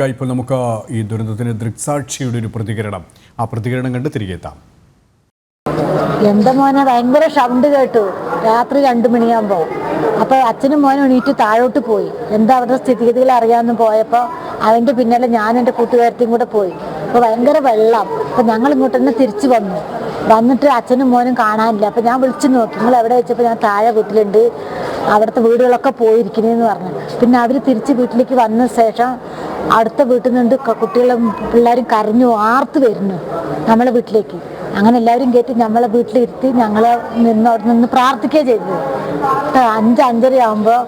ഇപ്പോൾ നമുക്ക് ഈ ദുരന്തത്തിന് ദൃക്സാക്ഷിയുടെ ഒരു പ്രതികരണം, ആ പ്രതികരണം കണ്ട് തിരികെ എത്താം. എൻ്റെ മോനെ ഭയങ്കര സൗണ്ട് കേട്ടു രാത്രി 2 മണിയാകുമ്പോൾ. അപ്പോൾ അച്ഛനും മോനും എണീറ്റ് താഴോട്ട് പോയി. എന്താ അവരുടെ സ്ഥിതിഗതികൾ അറിയാമെന്ന് പോയപ്പോൾ അവൻ്റെ പിന്നാലെ ഞാൻ എൻ്റെ കൂട്ടുകാരത്തെയും കൂടെ പോയി. അപ്പോൾ ഭയങ്കര വെള്ളം. അപ്പോൾ ഞങ്ങൾ ഇങ്ങോട്ട് തന്നെ തിരിച്ചു വന്നിട്ട് അച്ഛനും മോനും കാണാനില്ല. അപ്പോൾ ഞാൻ വിളിച്ചു നോക്കി, നിങ്ങൾ എവിടെ വെച്ചപ്പോൾ ഞാൻ താഴെ വീട്ടിലുണ്ട്, അവിടുത്തെ വീടുകളൊക്കെ പോയിരിക്കണേന്ന് പറഞ്ഞു. പിന്നെ അവർ തിരിച്ച് വീട്ടിലേക്ക് വന്ന ശേഷം അടുത്ത വീട്ടിൽ നിന്ന് കുട്ടികളും പിള്ളേരും കരഞ്ഞു ആർത്ത് വരുന്നു നമ്മളെ വീട്ടിലേക്ക്. അങ്ങനെ എല്ലാവരും കയറ്റി നമ്മളെ വീട്ടിലിരുത്തി ഞങ്ങളെ അവിടെ നിന്ന് പ്രാർത്ഥിക്കുകയും ചെയ്തത്. 5-5:30 ആകുമ്പോൾ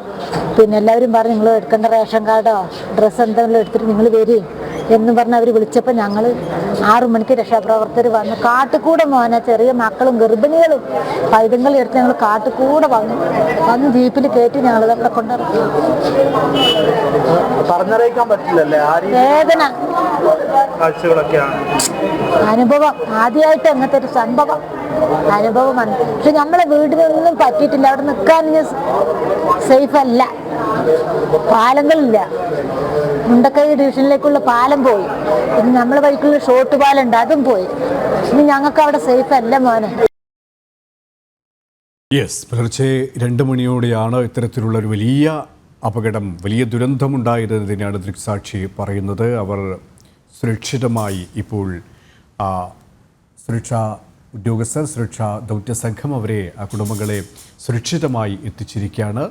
പിന്നെ എല്ലാവരും പറഞ്ഞു, നിങ്ങൾ എടുക്കേണ്ട റേഷൻ കാർഡോ ഡ്രസ്സ് എന്തെങ്കിലും എടുത്തിട്ട് നിങ്ങൾ വരും എന്ന് പറഞ്ഞ് അവർ വിളിച്ചപ്പോൾ ഞങ്ങൾ 6 മണിക്ക് രക്ഷാപ്രവർത്തകർ വന്ന് കാട്ടുകൂടെ മോനെ ചെറിയ മക്കളും ഗർഭിണികളും പൈതങ്ങളും എടുത്ത് ഞങ്ങൾ കാട്ടുകൂടെ വന്ന് ജീപ്പിൽ കയറ്റി ഞങ്ങൾ അവിടെ കൊണ്ടിറക്കി. വേദന അനുഭവം ആദ്യമായിട്ട് അങ്ങനത്തെ ഒരു അനുഭവമാണ്. പക്ഷെ നമ്മളെ വീടിനൊന്നും പറ്റിയിട്ടില്ല. അവിടെ നിൽക്കാൻ സേഫ് അല്ല, പാലങ്ങളില്ല. മുണ്ടക്കൈ ഡിവിഷനിലേക്കുള്ള പാലം പോയി, പിന്നെ നമ്മളെ വഴിക്കുള്ള ഷോർട്ട് പാലം ഉണ്ട്, അതും പോയി. ഇനി ഞങ്ങൾക്ക് അവിടെ സേഫ് അല്ല മോനെ. പുലർച്ചെ 2 മണിയോടെയാണ് ഇത്തരത്തിലുള്ള ഒരു വലിയ അപകടം, വലിയ ദുരന്തമുണ്ടായതിനാണ് ദൃക്സാക്ഷി പറയുന്നത്. അവർ സുരക്ഷിതമായി ഇപ്പോൾ സുരക്ഷാ ഉദ്യോഗസ്ഥർ, സുരക്ഷാ ദൗത്യ സംഘം അവരെ, ആ കുടുംബങ്ങളെ സുരക്ഷിതമായി എത്തിച്ചിരിക്കുകയാണ്.